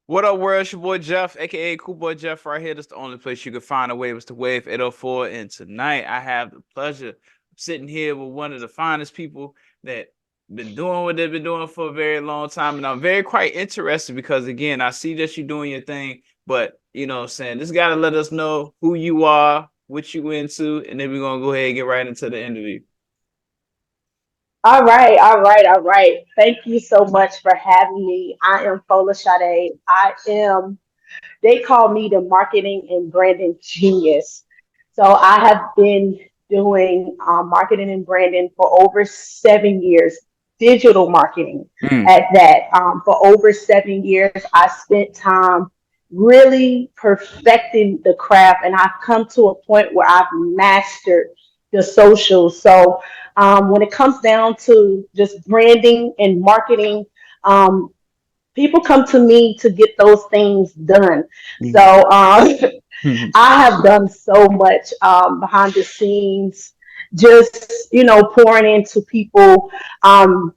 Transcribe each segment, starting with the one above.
What up, world? It's your boy Jeff, aka Cool Boy Jeff, right here. That's the only place you can find a wave. It's the Wave 804. And tonight I have the pleasure of sitting here with one of the finest people that been doing what they've been doing for a very long time. And I'm very quite interested because again, I see that you're doing your thing, but you know what I'm saying, this gotta let us know who you are, what you into, and then we're gonna go ahead and get right into the interview. All right. Thank you so much for having me. I am Folashadé. They call me the marketing and branding genius. So I have been doing marketing and branding for over 7 years, digital marketing Mm, at that. For over 7 years, I spent time really perfecting the craft, and I've come to a point where I've mastered the social. So when it comes down to just branding and marketing, um, people come to me to get those things done. So mm, I have done so much behind the scenes, just pouring into people on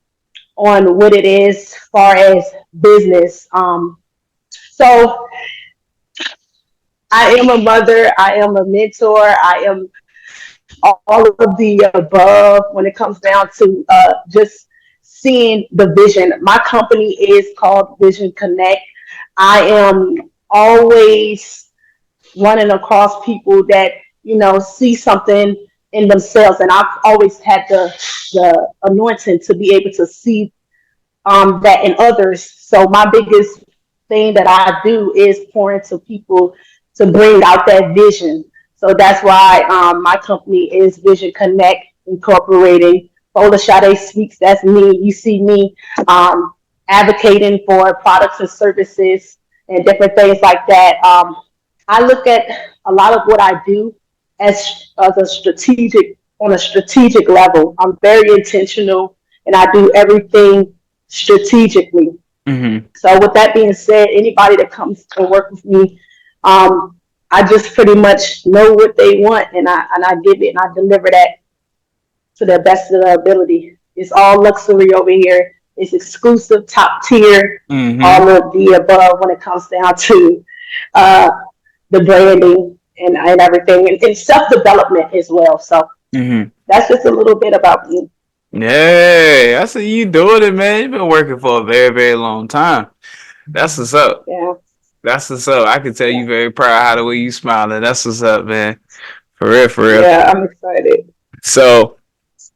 what it is far as business. So I am a mother, I am a mentor, I am all of the above when it comes down to just seeing the vision. My company is called Vision Connect. I am always running across people that see something in themselves, and I've always had the anointing to be able to see that in others. So my biggest thing that I do is pour into people to bring out that vision. So that's why my company is Vision Connect Incorporating. Folashadé Speaks, that's me. You see me um, advocating for products and services and different things like that. I look at a lot of what I do as a strategic on a strategic level. I'm very intentional, and I do everything strategically. mm. So with that being said, anybody that comes to work with me, um, I just pretty much know what they want, and I give it and I deliver that to the best of their ability. It's all luxury over here. It's exclusive, top tier, Mm-hmm. all of the above when it comes down to uh, the branding and everything, and self development as well. So Mm-hmm. that's just a little bit about me. Yeah, I see you doing it, man. You've been working for a very, very long time. That's what's up. Yeah, That's what's up. I can tell yeah, you very proud how the way you smiling. That's what's up, man. For real, for real. yeah. I'm excited. So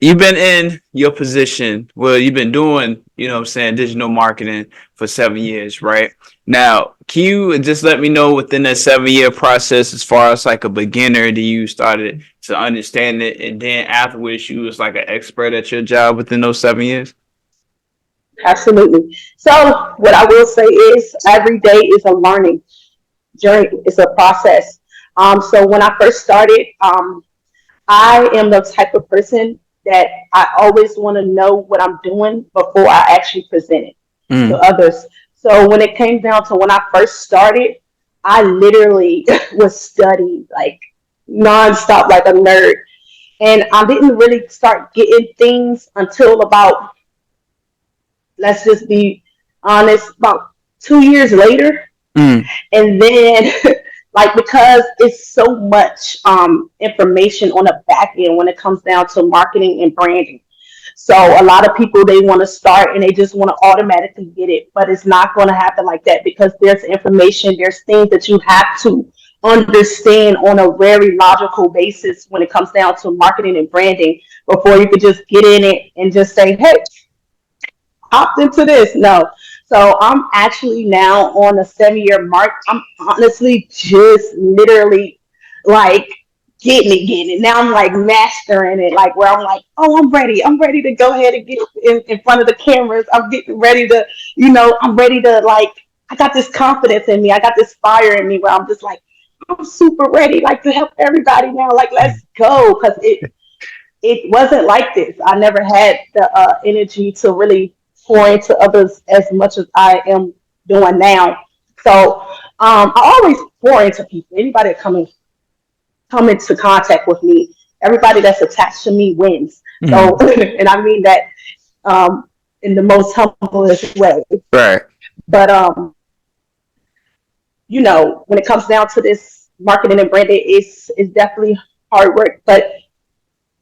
you've been in your position. Well, you've been doing, you know what I'm saying, digital marketing for 7 years, right? Now, can you just let me know within that 7 year process, as far as like a beginner, do you started to understand it, and then afterwards you was like an expert at your job within those 7 years? Absolutely. So what I will say is every day is a learning journey. It's a process. So when I first started, I am the type of person that I always want to know what I'm doing before I actually present it to Mm, others. So when it came down to when I first started, I literally was studying like nonstop, like a nerd. And I didn't really start getting things until about, let's just be honest, about 2 years later. mm, And then like because it's so much information on the back end when it comes down to marketing and branding. So a lot of people, they want to start and they just want to automatically get it, but it's not going to happen like that because there's information, there's things that you have to understand on a very logical basis when it comes down to marketing and branding before you could just get in it and just say, hey, opt into this. No. So I'm actually now on the 7 year mark. I'm honestly just literally like getting it. Now I'm like mastering it, like where I'm like, oh, I'm ready. I'm ready to go ahead and get in front of the cameras. I'm getting ready to, I'm ready to like, I got this confidence in me. I got this fire in me where I'm just like, I'm super ready, like to help everybody now. Like, let's go. Cause it wasn't like this. I never had the energy to really pour into others as much as I am doing now. So I always pour into people. Anybody that come into contact with me, everybody that's attached to me wins. So, mm. and I mean that um, in the most humblest way. Right. But when it comes down to this marketing and branding, it's definitely hard work. But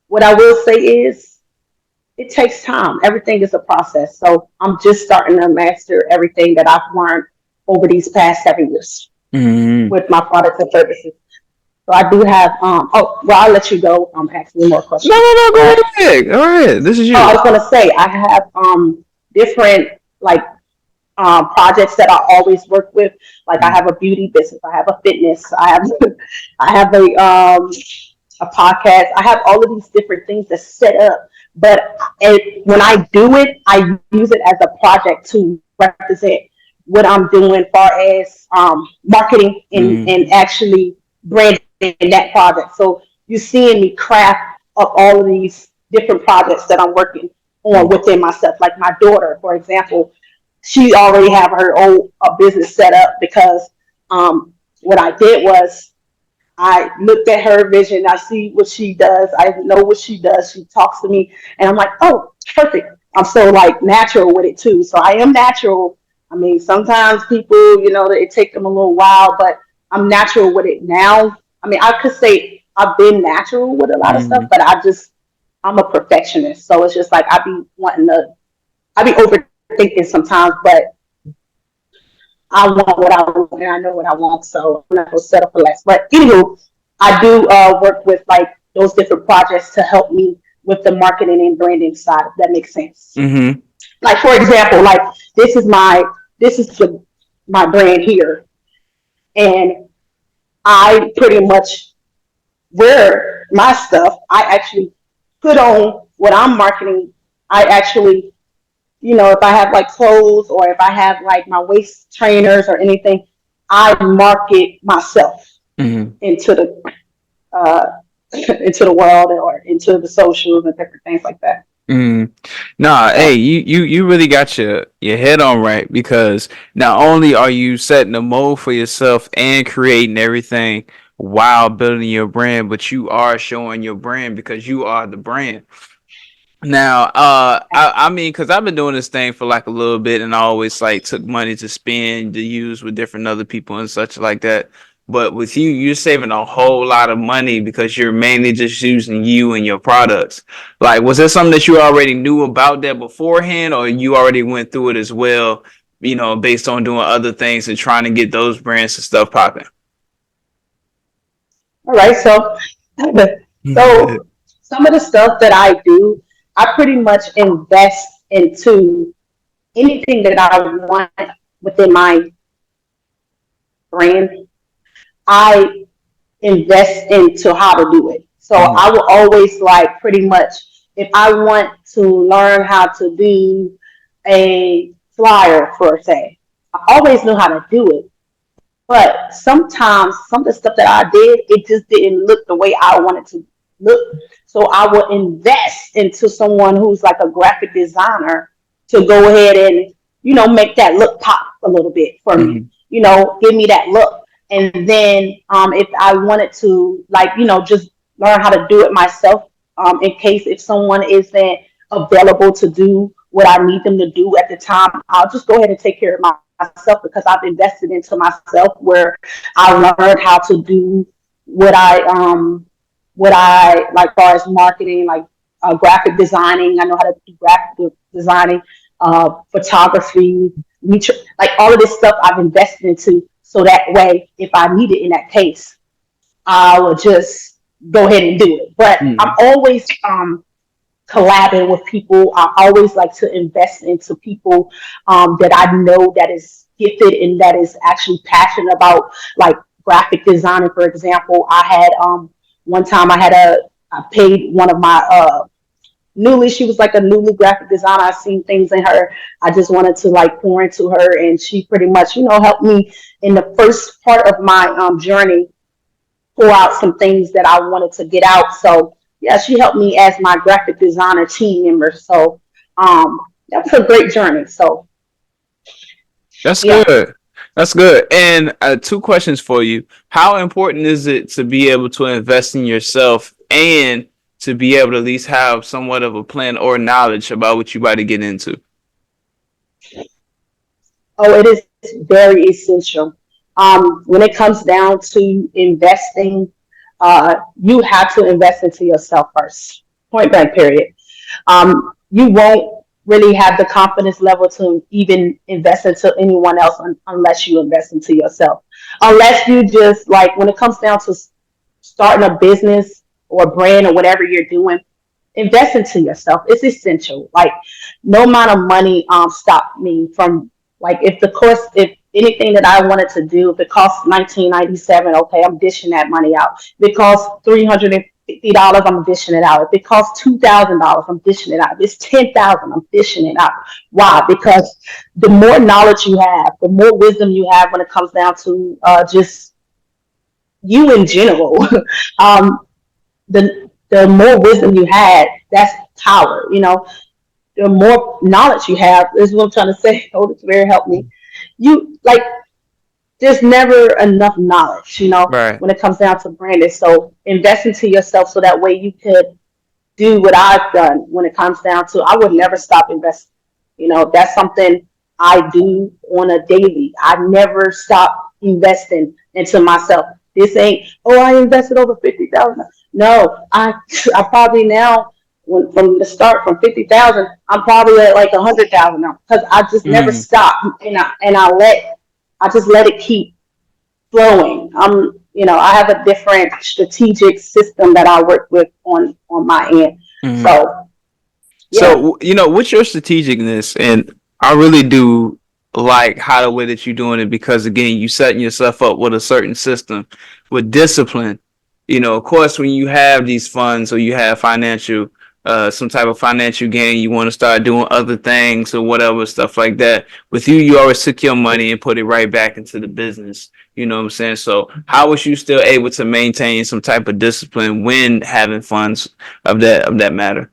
what I will say is it takes time. Everything is a process. So I'm just starting to master everything that I've learned over these past 7 years Mm-hmm. with my products and services. So I do have oh well I'll let you go ask me more No, questions. no, no. Go But ahead. Go ahead. This is oh I you. was gonna say I have different like projects that I always work with. Like I Mm-hmm. have a beauty business, I have a fitness, I have I have a podcast. I have all of these different things that set up. But when I do it, I use it as a project to represent what I'm doing, far as marketing and actually branding that project. So you're seeing me craft up all of these different projects that I'm working on Mm-hmm. within myself. Like my daughter, for example, she already have her own business set up because what I did was I looked at her vision. I see what she does. I know what she does. She talks to me, and I'm like, oh, perfect. I'm so like natural with it too. So I am natural. I mean, sometimes people, it take them a little while, but I'm natural with it now. I mean, I could say I've been natural with a lot of stuff, Mm-hmm. but I'm a perfectionist. So it's just like I be overthinking sometimes, but I want what I want and I know what I want, so I'm not gonna settle for less. But anywho, I do work with like those different projects to help me with the marketing and branding side, if that makes sense. Mm-hmm. Like for example, like this is my this is my brand here, and I pretty much wear my stuff. I actually put on what I'm marketing. I actually, if I have like clothes or if I have like my waist trainers or anything, I market myself Mm-hmm. into the uh, into the world or into the socials and different things like that. Mm. Nah, hey, So, you really got your head on right because not only are you setting the mold for yourself and creating everything while building your brand, but you are showing your brand because you are the brand. Now, I mean, because I've been doing this thing for like a little bit, and I always like took money to spend to use with different other people and such like that. But with you, you're saving a whole lot of money because you're mainly just using you and your products. Like, was there something that you already knew about that beforehand, or you already went through it as well? Based on doing other things and trying to get those brands and stuff popping. all right. So, so some of the stuff that I do, I pretty much invest into anything that I want within my brand. I invest into how to do it. So Mhm. I will always like pretty much if I want to learn how to do a flyer for say, I always know how to do it. But sometimes some of the stuff that I did, it just didn't look the way I wanted to look. So I will invest into someone who's like a graphic designer to go ahead and, make that look pop a little bit for me. Mhm. Give me that look. And then if I wanted to like, just learn how to do it myself, in case if someone isn't available to do what I need them to do at the time, I'll just go ahead and take care of myself because I've invested into myself where I learned how to do what I like far as marketing, like graphic designing. I know how to do graphic designing, photography, like all of this stuff I've invested into. So that way, if I need it in that case, I will just go ahead and do it. But I'm Mhm. always collabing with people. I always like to invest into people that I know that is gifted and that is actually passionate about like graphic design. For example, I had one time I paid one of my newly she was like a newly graphic designer. I seen things in her. I just wanted to like pour into her, and she pretty much helped me in the first part of my journey pour out some things that I wanted to get out. So yeah, she helped me as my graphic designer team member. So that was a great journey. So That's yeah. good. That's good. And two questions for you. How important is it to be able to invest in yourself and to be able to at least have somewhat of a plan or knowledge about what you about to get into? Oh, it is very essential. When it comes down to investing, you have to invest into yourself first. Point blank. Period. You won't really have the confidence level to even invest into anyone else unless you invest into yourself. Unless you just like when it comes down to starting a business or a brand or whatever you're doing, invest into yourself. It's essential. Like no amount of money stopped me from like if anything that I wanted to do, if it costs 1997, okay, I'm dishing that money out. If it costs $350, I'm dishing it out. If it costs $2,000, I'm dishing it out. If it's 10,000, I'm dishing it out. Why? Because the more knowledge you have, the more wisdom you have when it comes down to just you in general. um, the more wisdom you had, that's power. The more knowledge you have is what I'm trying to say. Holy Spirit, help me. You like there's never enough knowledge, Right. when it comes down to branding. So invest into yourself so that way you could do what I've done when it comes down to I would never stop investing. That's something I do on a daily. I never stop investing into myself. This ain't, oh, I invested over 50,000. No, I probably now from the start from 50,000, I'm probably at like 100,000 now because I just never Mm, stop I just let it keep flowing. I have a different strategic system that I work with on my end. mm. So yeah. So, what's your strategicness? And I really do like how the way that you're doing it because, again, you setting yourself up with a certain system with discipline. Of course, when you have these funds or you have some type of financial gain, you want to start doing other things or whatever, stuff like that. With you, you always took your money and put it right back into the business. You know what I'm saying? So, how was you still able to maintain some type of discipline when having funds of that matter?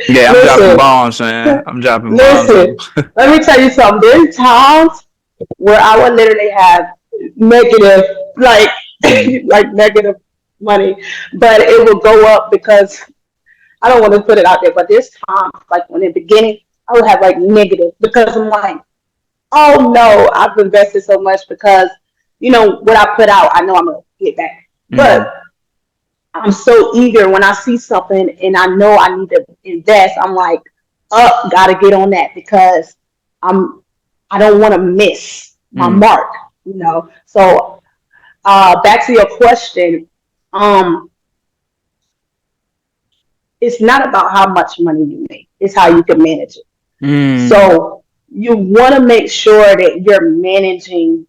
Yeah, I'm dropping Listen, bombs, man. I'm dropping bombs. listen. Let me tell you something. There's times where I would literally have negative, like, Mm, like negative money, but it will go up because I don't want to put it out there. But there's times, like when in the beginning, I would have like negative because I'm like, oh no, I've invested so much because what I put out, I know I'm gonna get back. mm, But I'm so eager when I see something and I know I need to invest. I'm like, up, gotta get on that because I'm I don't want to miss my mm, mark. So back to your question, um, it's not about how much money you make; it's how you can manage it. mm, So you want to make sure that you're managing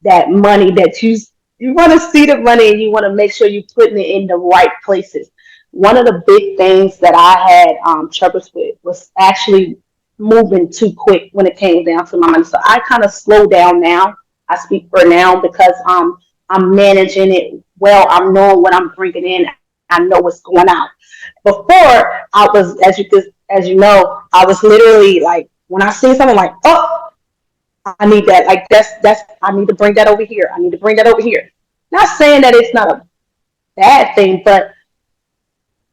that money that you want to see the money and you want to make sure you're putting it in the right places. One of the big things that I had troubles with was actually moving too quick when it came down to my money. So I kind of slow down now. I speak for now because I'm managing it well. I'm knowing what I'm bringing in. I know what's going out. Before I was, as you know, I was literally like when I see something like, oh, I need that. Like that's I need to bring that over here. I need to bring that over here. Not saying that it's not a bad thing, but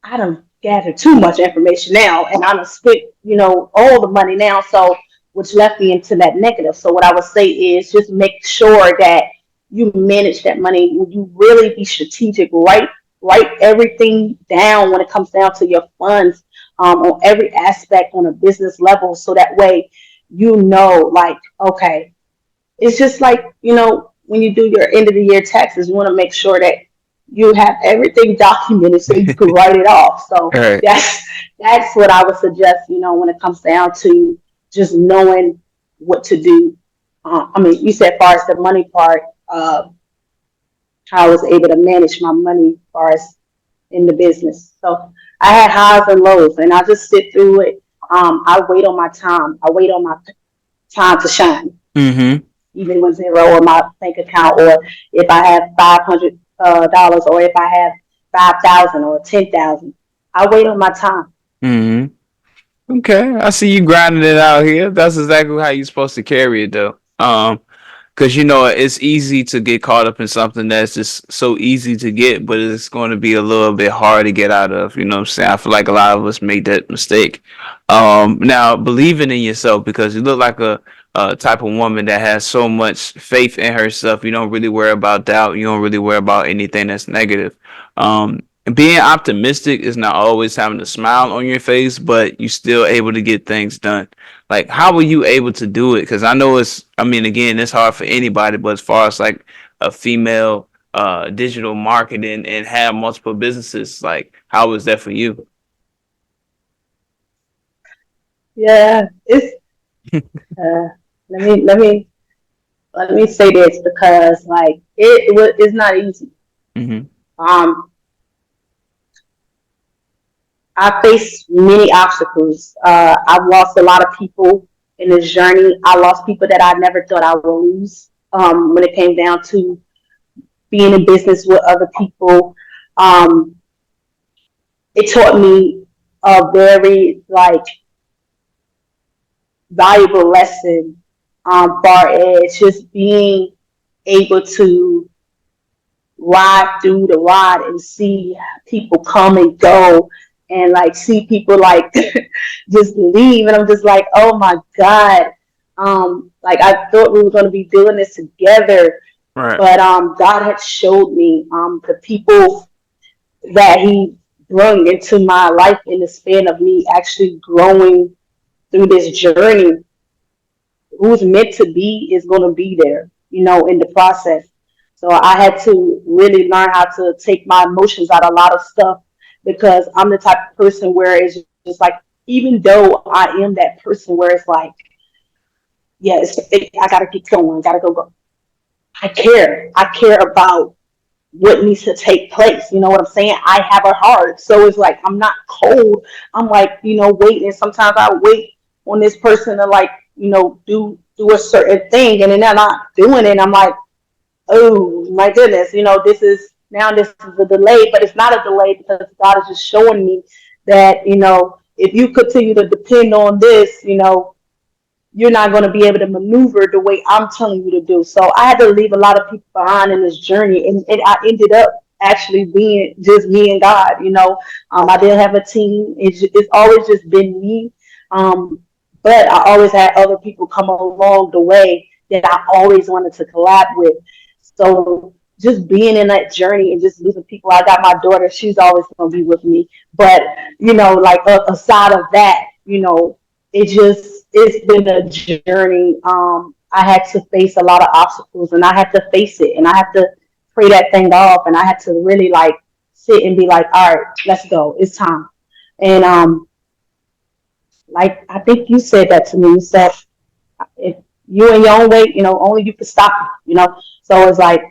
I don't gather too much information now, and I don't spent all the money now, so which left me into that negative. So what I would say is just make sure that you manage that money. You really be strategic. Write everything down when it comes down to your funds on every aspect on a business level, so that way like okay, it's just like when you do your end of the year taxes, you want to make sure that you have everything documented so you can write it off. So all right. that's what I would suggest. When it comes down to just knowing what to do. I mean, you said as far as the money part, how I was able to manage my money as far as in the business. So I had highs and lows, and I just sit through it. I wait on my time. I wait on my time to shine, Mm-hmm. even with zero on my bank account, or if I have $500, or if I have 5,000 or 10,000. I wait on my time. Mm-hmm. Okay, I see you grinding it out here. That's exactly how you're supposed to carry it, though. Because it's easy to get caught up in something that's just so easy to get, but it's going to be a little bit hard to get out of. You know what I'm saying? I feel like a lot of us make that mistake. Now believing in yourself because you look like type of woman that has so much faith in herself. You don't really worry about doubt. You don't really worry about anything that's negative. Being optimistic is not always having a smile on your face, but you still able to get things done. Like, how were you able to do it? Because I know I mean, again, it's hard for anybody, but as far as like a female digital marketing and have multiple businesses, like, how was that for you? Yeah, it's uh, let me let me let me say this because like it's not easy. Mm-hmm. Um, I faced many obstacles. I've lost a lot of people in this journey. I lost people that I never thought I would lose. When it came down to being in business with other people, um, it taught me a very like valuable lesson. Far as just being able to ride through the ride and see people come and go and like see people like just leave and I'm just like, oh my God. Like I thought we were gonna be doing this together, Right. but God had showed me the people that he brought into my life in the span of me actually growing through this journey. Who's meant to be is going to be there, in the process. So I had to really learn how to take my emotions out of a lot of stuff because I'm the type of person where it's just like, even though I am that person where it's like, yeah, I got to keep going, got to go. I care. I care about what needs to take place. You know what I'm saying? I have a heart. So it's like I'm not cold. I'm like, waiting. Sometimes I wait on this person to like, do a certain thing and then they're not doing it. I'm like, oh my goodness, this is a delay, but it's not a delay because God is just showing me that, if you continue to depend on this, you're not going to be able to maneuver the way I'm telling you to do. So I had to leave a lot of people behind in this journey, and I ended up actually being just me and God. I didn't have a team. It's always just been me. But I always had other people come along the way that I always wanted to collab with. So just being in that journey and just losing people. I got my daughter; she's always going to be with me. But like aside of that, it's been a journey. I had to face a lot of obstacles and I had to face it and I had to pray that thing off and I had to really like sit and be like, all right, let's go. It's time. And like I think you said that to me. You said if you in your own way, only you can stop it. So it's like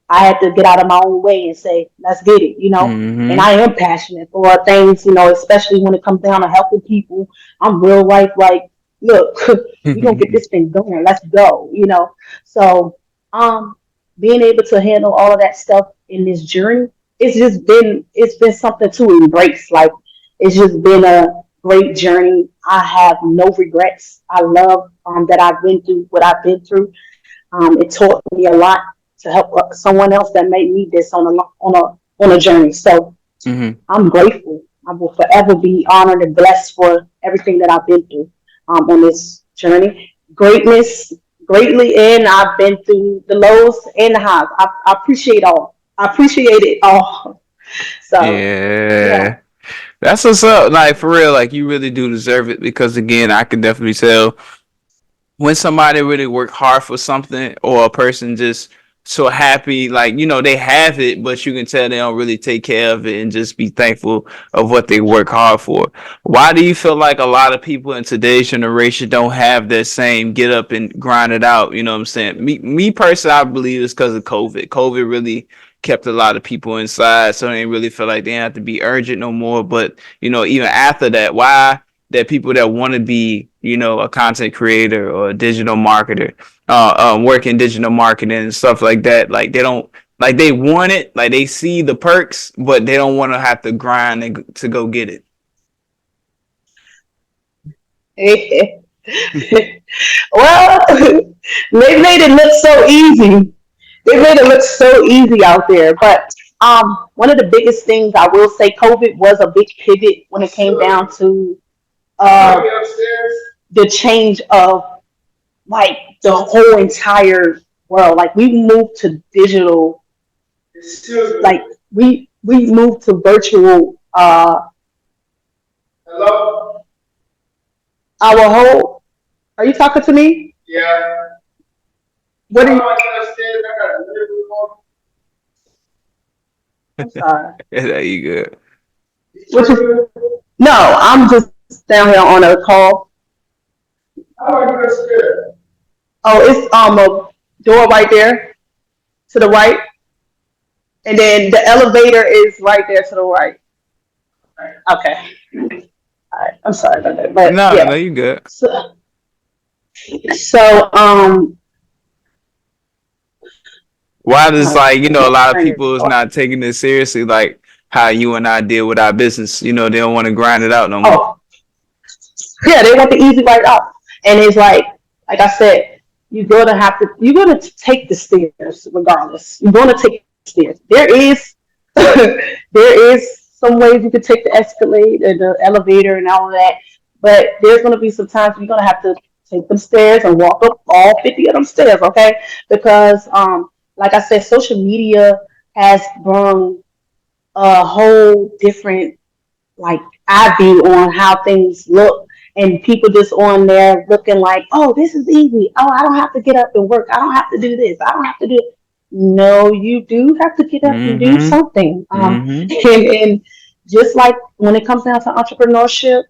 I had to get out of my own way and say, let's get it. And Mm-hmm. I am passionate for things, especially when it comes down to helping people. I'm real life like, look, we're gonna get this thing going. Let's go. So um being able to handle all of that stuff in this journey, it's been something to embrace. Like it's just been a great journey. I have no regrets. I love that I've been through what I've been through. It taught me a lot to help someone else that may need this on a journey. So Mm-hmm. I'm grateful. I will forever be honored and blessed for everything that I've been through on this journey. Greatness, greatly, and I've been through the lows and the highs. I appreciate all. I appreciate it all. So yeah. Yeah. That's what's up. Like, for real, like, you really do deserve it because, again, I can definitely tell when somebody really work hard for something or a person just so happy, like, they have it, but you can tell they don't really take care of it and just be thankful of what they work hard for. Why do you feel like a lot of people in today's generation don't have that same get up and grind it out? You know what I'm saying? Me personally, I believe it's because of COVID. COVID really kept a lot of people inside, so they didn't really feel like they have to be urgent no more. But, even after that, why? That people that want to be, a content creator or a digital marketer, work in digital marketing and stuff like that. Like they don't, like they want it, like they see the perks, but they don't want to have to grind to go get it. Well, they made it look so easy. They made it look so easy out there. But one of the biggest things I will say, COVID was a big pivot when it came down to uh, the change of like the whole entire world. Like we moved to digital, like we moved to virtual. Our whole. Are you talking to me? What are you? I'm sorry. There you good. What you? No, I'm just down here on a call. Oh, it's a door right there to the right, and then the elevator is right there to the right. Okay. All right. I'm sorry about that, but No, no, yeah. you good. So Why does, like, a lot of turn people is not taking this seriously, like how you and I deal with our business. They don't want to grind it out no more. oh, yeah, they want the easy way out. And it's like I said, you're gonna take the stairs regardless. You're gonna take the stairs. There is some ways you could take the escalator, the elevator, and all of that. But there's gonna be some times you're gonna have to take them stairs and walk up all 50 of them stairs, okay? Because like I said, social media has brought a whole different like eye view on how things look, and people just on there looking like, oh, this is easy. Oh, I don't have to get up and work. I don't have to do this. I don't have to do it. No, you do have to get up and do Mm-hmm. something. Mm-hmm. And just like when it comes down to entrepreneurship,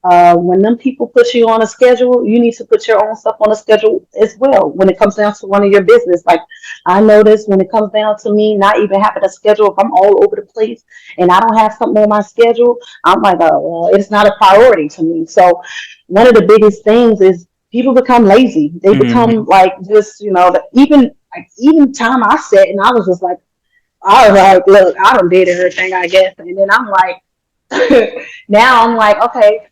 when them people put you on a schedule, you need to put your own stuff on a schedule as well. When it comes down to running your business, like I notice when it comes down to me not even having a schedule, if I'm all over the place and I don't have something on my schedule, I'm like, oh, well, it's not a priority to me. So one of the biggest things is people become lazy. They Mm-hmm. become like just, even time I sat and I was just like, I was like, look, I don't did everything, I guess. And then I'm like, now I'm like, okay,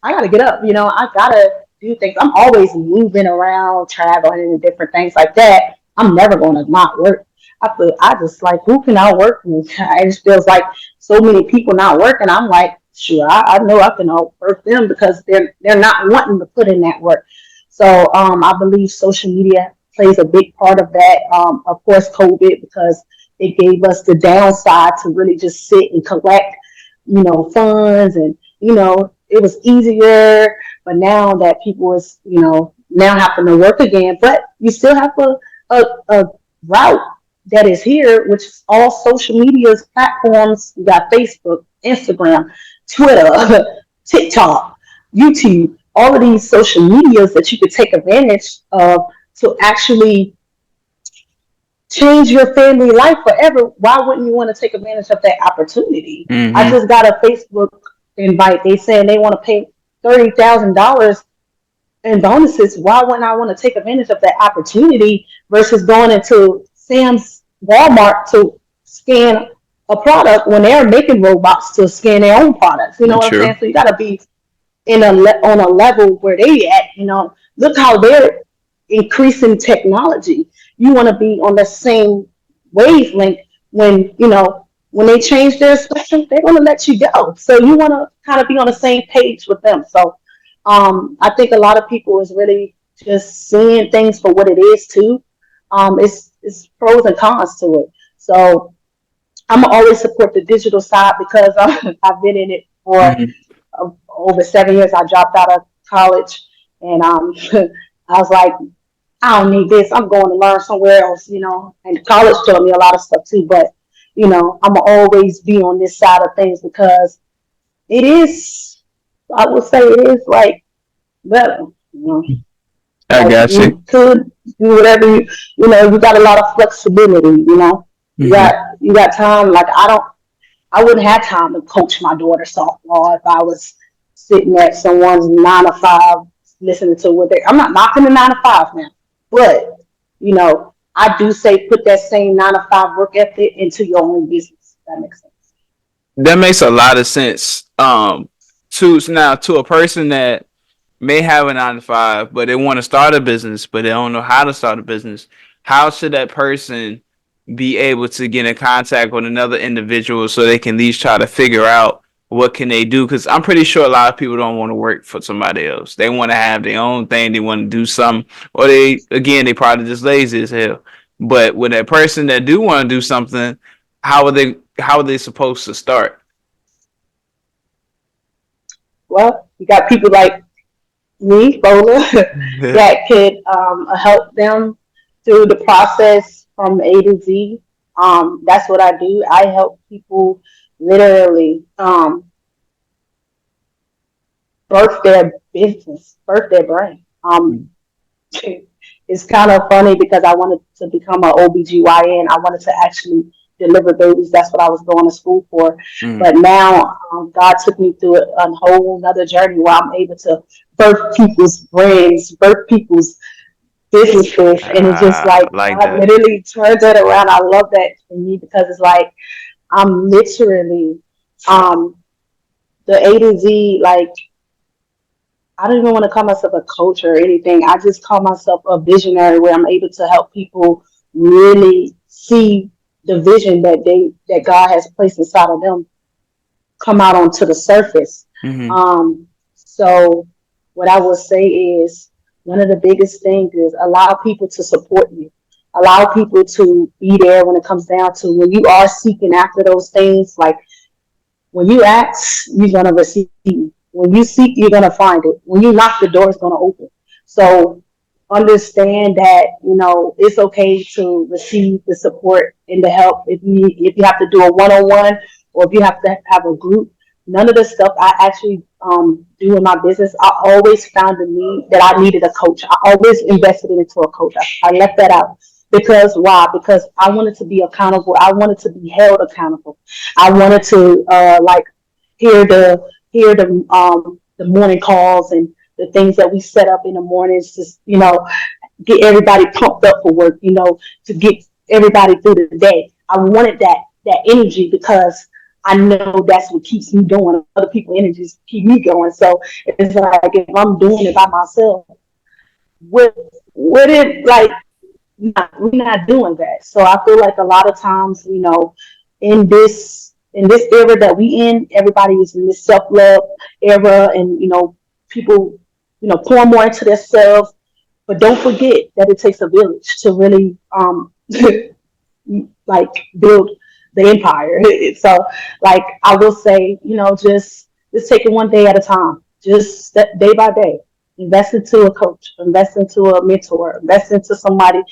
I gotta get up. I gotta do things. I'm always moving around, traveling, and different things like that. I'm never gonna not work. I just like, who can I work with? It just feels like so many people not working. I'm like, sure, I know I can outwork them because they're not wanting to put in that work. So I believe social media plays a big part of that. Of course, COVID, because it gave us the downside to really just sit and collect, funds, and it was easier. But now that people is now having to work again, but you still have a route that is here, which is all social media's platforms. You got Facebook, Instagram, Twitter, TikTok, YouTube, all of these social medias that you could take advantage of to actually change your family life forever. Why wouldn't you want to take advantage of that opportunity? I Mm-hmm. just got a Facebook invite. They saying they want to pay $30,000 in bonuses. Why wouldn't I want to take advantage of that opportunity versus going into Sam's Walmart to scan a product when they're making robots to scan their own products? You know what I'm True. saying? So you got to be on a level where they at. Look how they're increasing technology. You want to be on the same wavelength when they change their spectrum, they're going to let you go. So you want to kind of be on the same page with them. So I think a lot of people is really just seeing things for what it is too. It's pros and cons to it. So I'm always support the digital side because I've been in it for Mm-hmm. over 7 years. I dropped out of college, and I was like, I don't need this. I'm going to learn somewhere else. And college taught me a lot of stuff too, but I'm gonna always be on this side of things because it is. I would say it is like better. I Like got you. you could do whatever you got a lot of flexibility. You Mm-hmm. got time. Like I wouldn't have time to coach my daughter softball if I was sitting at someone's 9 to 5 listening to what they. I'm not knocking the 9 to 5 now, but I do say put that same 9 to 5 work ethic into your own business. That makes sense. That makes a lot of sense. To a person that may have a 9 to 5, but they want to start a business, but they don't know how to start a business. How should that person be able to get in contact with another individual so they can at least try to figure out what can they do? Because I'm pretty sure a lot of people don't want to work for somebody else. They want to have their own thing. They want to do something, or they probably just lazy as hell. But with that person that do want to do something, how are they supposed to start? Well, you got people like me, Bola, that could help them through the process from A to Z. That's what I do. I help people literally birth their business, birth their brand. It's kind of funny because I wanted to become an OBGYN. I wanted to actually deliver babies. That's what I was going to school for. Mm. But now God took me through a whole another journey where I'm able to birth people's brands, birth people's businesses. And it's just I like like God that. literally turned it around. I love that for me because it's like I'm literally um, the A to Z, like I don't even want to call myself a coach or anything. I just call myself a visionary where I'm able to help people really see the vision that God has placed inside of them come out onto the surface. Hmm. So what I will say is one of the biggest things is allow people to support you. Allow people to be there when it comes down to when you are seeking after those things. Like when you ask, you're gonna receive. When you seek, you're gonna find it. When you knock, the door is gonna open. So understand that it's okay to receive the support and the help if you have to do a one on one or if you have to have a group. None of the stuff I actually do in my business, I always found the need that I needed a coach. I always invested into a coach. I left that out because why? Because I wanted to be accountable. I wanted to be held accountable. I wanted to hear the morning calls and the things that we set up in the mornings to get everybody pumped up for work, to get everybody through the day. I wanted that energy because I know that's what keeps me going. Other people's energies keep me going. So it's like if I'm doing it by myself, would would it like we're not doing that. So I feel like a lot of times, in this era that we in, everybody is in this self love era, and people, pour more into themselves. But don't forget that it takes a village to really like build the empire. So like I will say, just take it one day at a time. Just step day by day. Invest into a coach, invest into a mentor, invest into somebody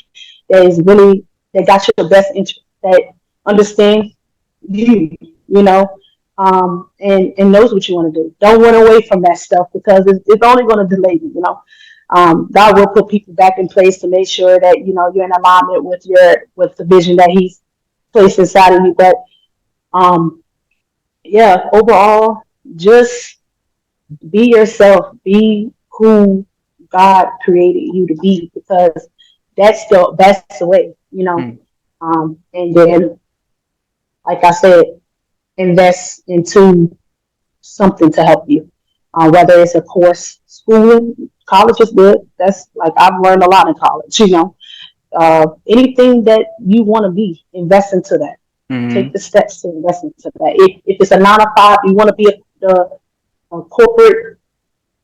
that is really that got your best interest, that understands you, you know, and knows what you want to do. Don't run away from that stuff because it's only going to delay you. God will put people back in place to make sure that you're in alignment with the vision that He's placed inside of you. But um, yeah, overall, just be yourself. Be who God created you to be because that's the way. Mm. And then, like I said, invest into something to help you. Whether it's a course, schooling, college is good. That's like I've learned a lot in college. Anything that you want to be, invest into that. Take Hmm. the steps to invest into that. If it's a 9 to 5, you want to be a corporate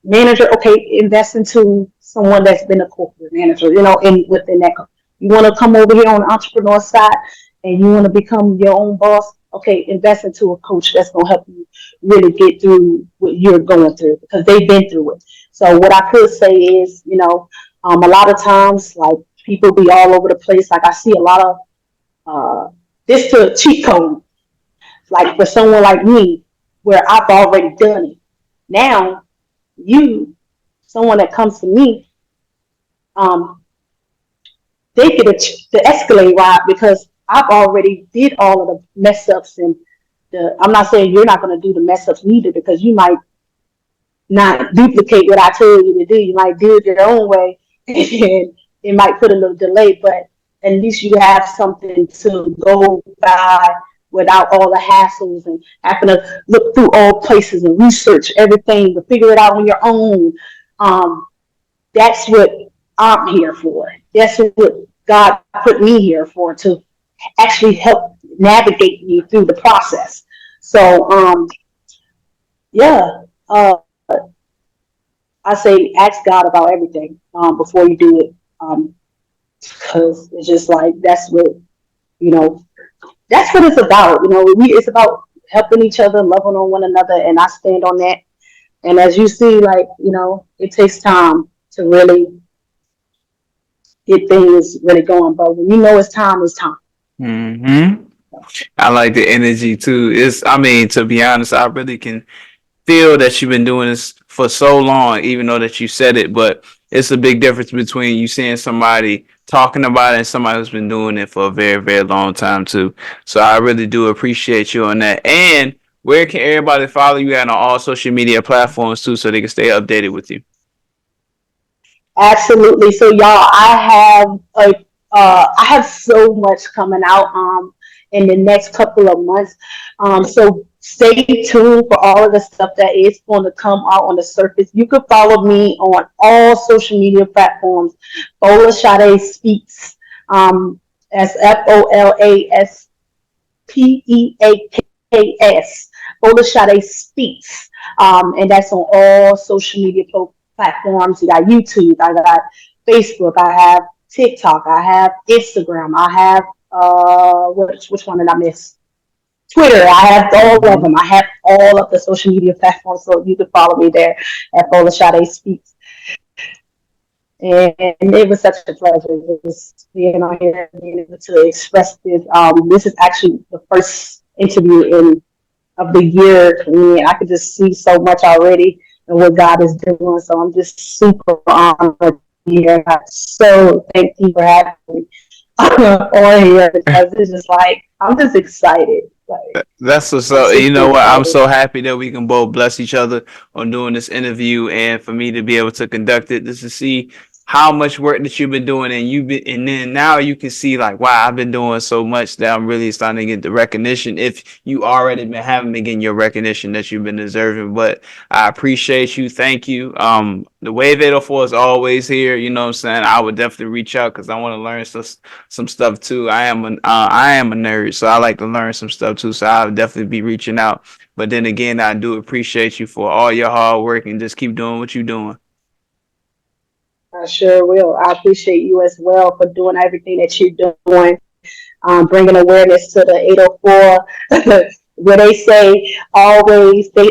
manager. Okay, invest into someone that's been a corporate manager. In within that. You want to come over here on the entrepreneur side, and you want to become your own boss. Okay, invest into a coach that's gonna help you really get through what you're going through because they've been through it. So what I could say is, a lot of times like people be all over the place. Like I see a lot of this to a cheat code. Like for someone like me, where I've already done it. Now you, someone that comes to me, um, they get the escalate ride because I've already did all of the mess ups and I'm not saying you're not going to do the mess ups neither because you might not duplicate what I told you to do. You might do it your own way and it might put a little delay, but at least you have something to go by without all the hassles and having to look through all places and research everything to figure it out on your own. Um, that's what I'm here for. That's what God put me here for to actually help navigate me through the process. So yeah, I say ask God about everything before you do it, because it's just like you know that's what it's about. It's about helping each other, loving on one another, and I stand on that. And as you see, like it takes time to really get things really going. But when you know it's time, it's time. Mm-hmm. I like the energy too. I mean, to be honest, I really can feel that you've been doing this for so long, even though that you said it, but it's a big difference between you seeing somebody talking about it and somebody who's been doing it for a very, very long time too. So I really do appreciate you on that. And where can everybody follow you at on all social media platforms too, so they can stay updated with you? Absolutely. So y'all, I have so much coming out in the next couple of months. So stay tuned for all of the stuff that is going to come out on the surface. You can follow me on all social media platforms. Folashadé Speaks. As FOLASPEAKS. Folashadé Speaks. And that's on all social media platforms. You got YouTube, I got Facebook, I have TikTok, I have Instagram, I have which one did I miss? Twitter. I have all of Mhm. them. I have all of the social media platforms, so you can follow me there at Folashadé Speaks. And it was such a pleasure just being on here, being able to express this. This is actually the first interview in of the year for me. I could just see so much already and what God is doing. So I'm just super honored to be here. So thank you for having me on here because it's just like I'm just excited. Like That's what's I'm up. You super know what? I'm excited. so happy that we can both bless each other on doing this interview, and for me to be able to conduct it, just to see how much work that you've been doing, and and then now you can see like, wow, I've been doing so much that I'm really starting to get the recognition. If you already haven't been getting your recognition that you've been deserving, but I appreciate you. Thank you. The Wave 804 is always here. You know what I'm saying? I would definitely reach out because I want to learn some stuff too. I am a nerd, so I like to learn some stuff too. So I'll definitely be reaching out. But then again, I do appreciate you for all your hard work and just keep doing what you're doing. I sure will. I appreciate you as well for doing everything that you're doing, bringing awareness to the 804. Where they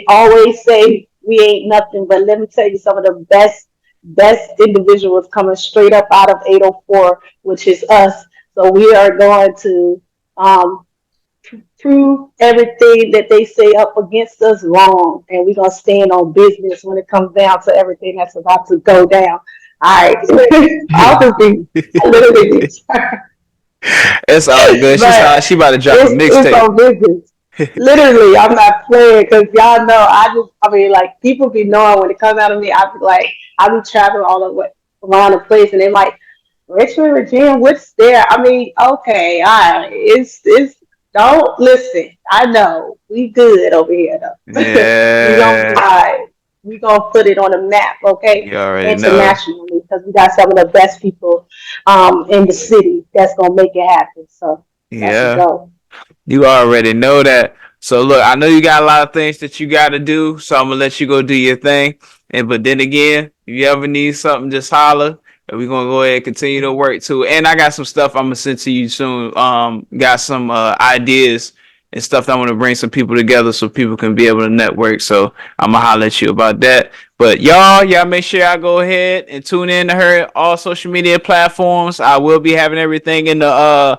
always say we ain't nothing, but let me tell you, some of the best individuals coming straight up out of 804, which is us. So we are going to um, prove everything that they say up against us wrong, and we're gonna stand on business when it comes down to everything that's about to go down. All right, I'll just be literally, It's all good. She but sound like she about to drop a it's mixtape. on business. Literally, I'm not playing because y'all know I mean, like people be knowing when it comes out of me. I be like, I be traveling all over around the place, and they're like, Richmond, Virginia, what's there? I mean, okay, all right, it's. Don't listen. I know we good over here though. We gonna Yeah, fly. We gonna put it on the map, okay? you already know. Internationally, because we got some of the best people in the city that's gonna make it happen. So let's Yeah. go. You already know that. So look, I know you got a lot of things that you got to do, so I'm gonna let you go do your thing. And but then again, if you ever need something, just holler, and we're gonna go ahead and continue to work too. And I got some stuff I'm gonna send to you soon. Got some ideas and stuff that I want to bring some people together so people can be able to network. So I'm gonna holler at you about that. But y'all make sure y'all go ahead and tune in to her all social media platforms. I will be having everything in the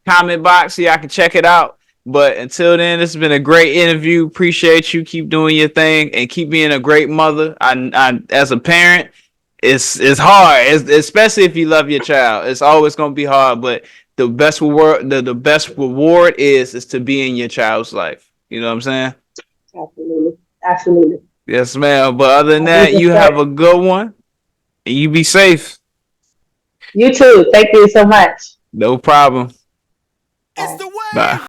comment box so y'all can check it out. But until then, this has been a great interview. Appreciate you. Keep doing your thing and keep being a great mother. As a parent, it's hard, especially if you love your child. It's always gonna be hard, but the best reward is to be in your child's life. You know what I'm saying? Absolutely, absolutely. Yes, ma'am. But other than As we that, you have discussed. a good one and you be safe. You too. Thank you so much. No problem. Bye. Bye.